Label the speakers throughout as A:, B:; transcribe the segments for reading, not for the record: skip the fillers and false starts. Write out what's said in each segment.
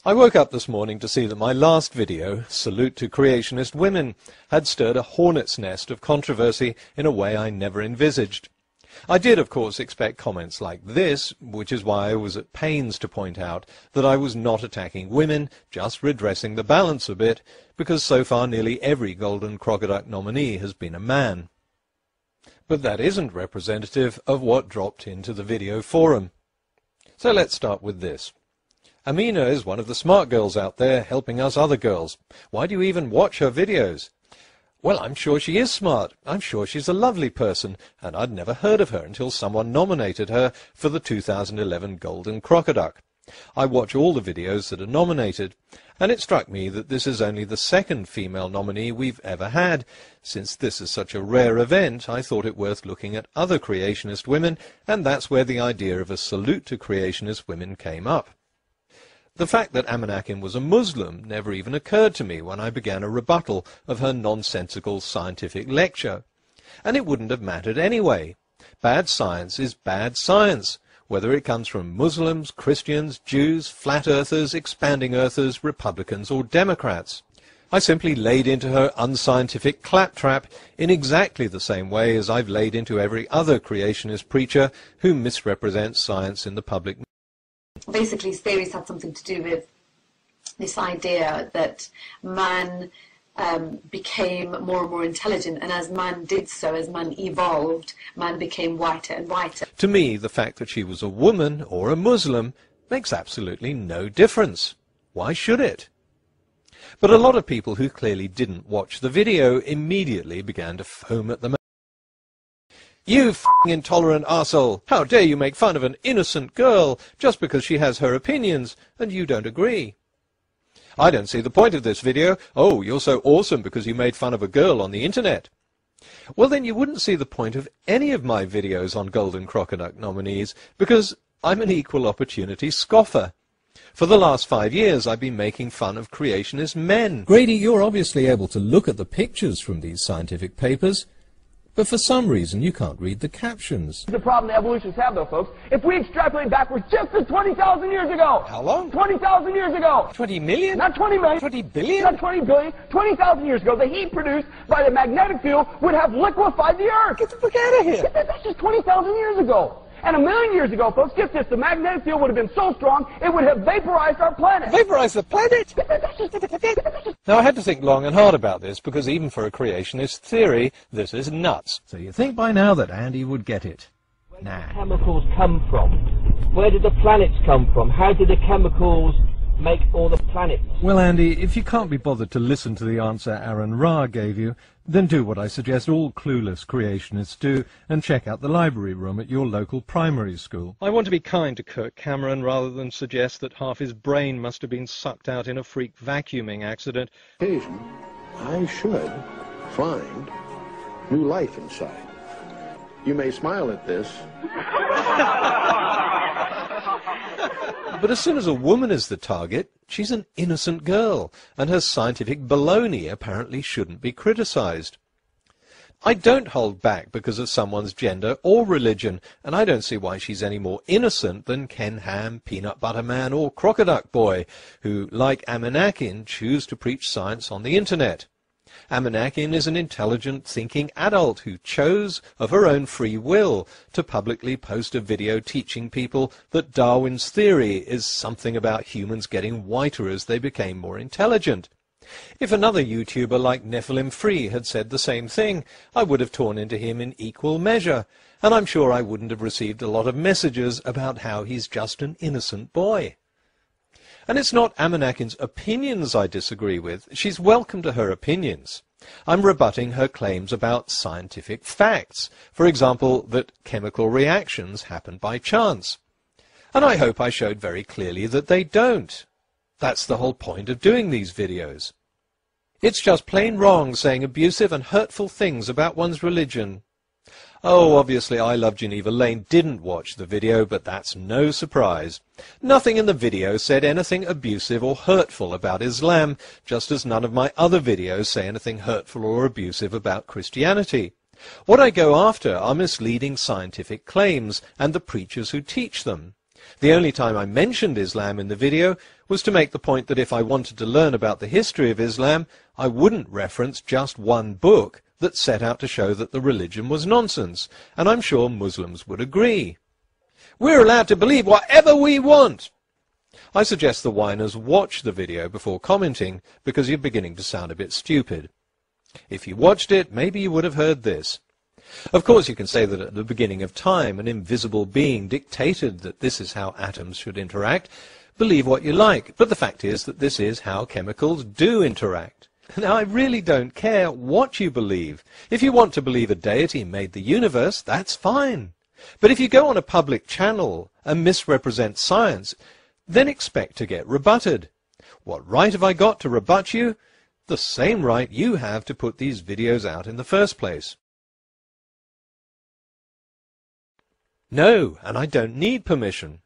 A: I woke up this morning to see that my last video, Salute to Creationist Women, had stirred a hornet's nest of controversy in a way I never envisaged. I did, of course, expect comments like this, which is why I was at pains to point out that I was not attacking women, just redressing the balance a bit, because so far nearly every Golden Crocodile nominee has been a man. But that isn't representative of what dropped into the video forum. So let's start with this. Amina is one of the smart girls out there helping us other girls. Why do you even watch her videos? Well, I'm sure she is smart. I'm sure she's a lovely person, and I'd never heard of her until someone nominated her for the 2011 Golden Crocodile. I watch all the videos that are nominated, and it struck me that this is only the second female nominee we've ever had. Since this is such a rare event, I thought it worth looking at other creationist women, and that's where the idea of a salute to creationist women came up. The fact that Amanakin was a Muslim never even occurred to me when I began a rebuttal of her nonsensical scientific lecture. And it wouldn't have mattered anyway. Bad science is bad science, whether it comes from Muslims, Christians, Jews, flat earthers, expanding earthers, Republicans or Democrats. I simply laid into her unscientific claptrap in exactly the same way as I've laid into every other creationist preacher who misrepresents science in the public.
B: Basically, his theories had something to do with this idea that man became more and more intelligent, and as man did so, as man evolved, man became whiter and whiter.
A: To me, the fact that she was a woman or a Muslim makes absolutely no difference. Why should it? But a lot of people who clearly didn't watch the video immediately began to foam at the mouth. You f***ing intolerant arsehole! How dare you make fun of an innocent girl just because she has her opinions and you don't agree? I don't see the point of this video. Oh, you're so awesome because you made fun of a girl on the internet. Well, then you wouldn't see the point of any of my videos on Golden Crocodile nominees because I'm an equal opportunity scoffer. For the last 5 years, I've been making fun of creationist men. Grady, you're obviously able to look at the pictures from these scientific papers, but for some reason you can't read the captions.
C: The problem the evolutionists have, though, folks, if we extrapolate backwards just to 20,000 years ago.
A: How long?
C: 20,000 years ago.
A: 20 million?
C: Not 20 million.
A: 20 billion?
C: Not 20 billion. 20,000 years ago, the heat produced by the magnetic field would have liquefied the Earth.
A: Get the fuck out of here.
C: That's just 20,000 years ago. And 1 million years ago, folks, get this, the magnetic field would have been so strong, it would have vaporized our planet.
A: Vaporize the planet? Now, I had to think long and hard about this, because even for a creationist theory, this is nuts. So you think by now that Andy would get it? Nah.
D: Where did the chemicals come from? Where did the planets come from? How did the chemicals make all the planets?
A: Well, Andy, if you can't be bothered to listen to the answer Aaron Ra gave you, then do what I suggest all clueless creationists do and check out the library room at your local primary school. I want to be kind to Kirk Cameron rather than suggest that half his brain must have been sucked out in a freak vacuuming accident.
E: Occasion, I should find new life inside. You may smile at this.
A: But as soon as a woman is the target, she's an innocent girl, and her scientific baloney apparently shouldn't be criticized. I don't hold back because of someone's gender or religion, and I don't see why she's any more innocent than Ken Ham, Peanut Butter Man, or Crocodile Boy, who, like Amanakin, choose to preach science on the internet. Amanakin is an intelligent, thinking adult who chose, of her own free will, to publicly post a video teaching people that Darwin's theory is something about humans getting whiter as they became more intelligent. If another YouTuber like Nephilim Free had said the same thing, I would have torn into him in equal measure, and I'm sure I wouldn't have received a lot of messages about how he's just an innocent boy. And it's not Amanakin's opinions I disagree with. She's welcome to her opinions. I'm rebutting her claims about scientific facts. For example, that chemical reactions happen by chance. And I hope I showed very clearly that they don't. That's the whole point of doing these videos. It's just plain wrong saying abusive and hurtful things about one's religion. Oh, obviously I Love Geneva Lane didn't watch the video, but that's no surprise. Nothing in the video said anything abusive or hurtful about Islam, just as none of my other videos say anything hurtful or abusive about Christianity. What I go after are misleading scientific claims and the preachers who teach them. The only time I mentioned Islam in the video was to make the point that if I wanted to learn about the history of Islam, I wouldn't reference just one book that set out to show that the religion was nonsense, and I'm sure Muslims would agree. We're allowed to believe whatever we want. I suggest the whiners watch the video before commenting, because you're beginning to sound a bit stupid. If you watched it, maybe you would have heard this. Of course, you can say that at the beginning of time, an invisible being dictated that this is how atoms should interact. Believe what you like, but the fact is that this is how chemicals do interact. Now, I really don't care what you believe. If you want to believe a deity made the universe, that's fine. But if you go on a public channel and misrepresent science, then expect to get rebutted. What right have I got to rebut you? The same right you have to put these videos out in the first place. No, and I don't need permission.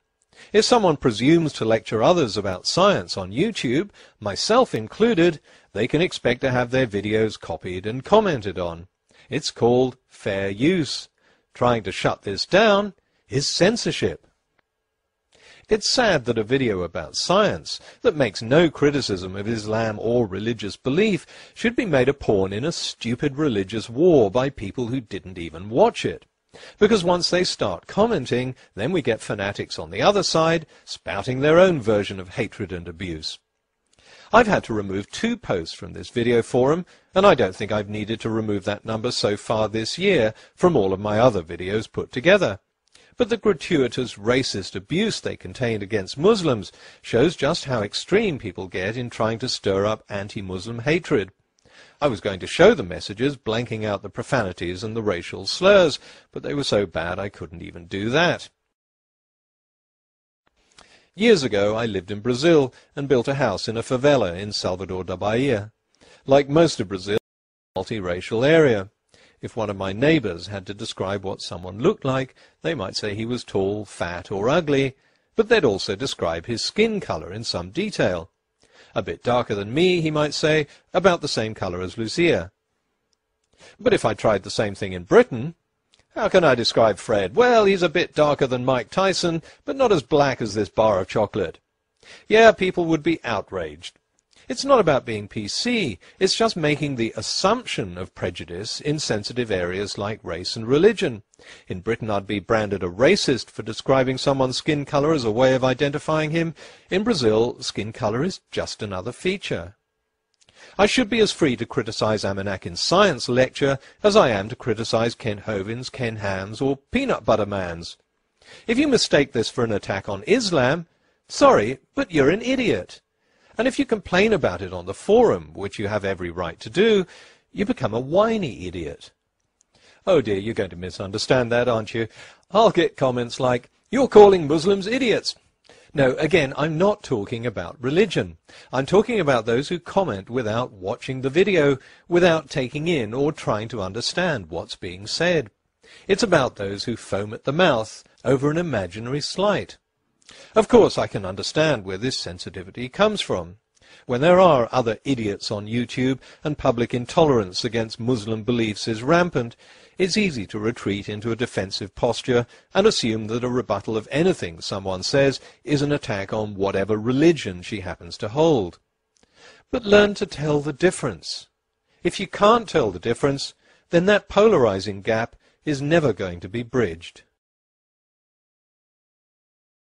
A: If someone presumes to lecture others about science on YouTube, myself included, they can expect to have their videos copied and commented on. It's called fair use. Trying to shut this down is censorship. It's sad that a video about science that makes no criticism of Islam or religious belief should be made a pawn in a stupid religious war by people who didn't even watch it. Because once they start commenting, then we get fanatics on the other side, spouting their own version of hatred and abuse. I've had to remove 2 posts from this video forum, and I don't think I've needed to remove that number so far this year from all of my other videos put together. But the gratuitous racist abuse they contained against Muslims shows just how extreme people get in trying to stir up anti-Muslim hatred. I was going to show the messages blanking out the profanities and the racial slurs, but they were so bad I couldn't even do that. Years ago I lived in Brazil and built a house in a favela in Salvador da Bahia. Like most of Brazil, it's a multiracial area. If one of my neighbors had to describe what someone looked like, they might say he was tall, fat, or ugly, but they'd also describe his skin color in some detail. A bit darker than me, he might say, about the same color as Lucia. But if I tried the same thing in Britain, how can I describe Fred? Well, he's a bit darker than Mike Tyson, but not as black as this bar of chocolate. Yeah, people would be outraged. It's not about being PC, it's just making the assumption of prejudice in sensitive areas like race and religion. In Britain I'd be branded a racist for describing someone's skin color as a way of identifying him. In Brazil, skin color is just another feature. I should be as free to criticize Amanak's science lecture as I am to criticize Ken Hovind's, Ken Ham's, or Peanut Butter Man's. If you mistake this for an attack on Islam, sorry, but you're an idiot. And if you complain about it on the forum, which you have every right to do, you become a whiny idiot. Oh dear, you're going to misunderstand that, aren't you? I'll get comments like, "You're calling Muslims idiots." No, again, I'm not talking about religion. I'm talking about those who comment without watching the video, without taking in or trying to understand what's being said. It's about those who foam at the mouth over an imaginary slight. Of course, I can understand where this sensitivity comes from. When there are other idiots on YouTube and public intolerance against Muslim beliefs is rampant, it's easy to retreat into a defensive posture and assume that a rebuttal of anything someone says is an attack on whatever religion she happens to hold. But learn to tell the difference. If you can't tell the difference, then that polarizing gap is never going to be bridged.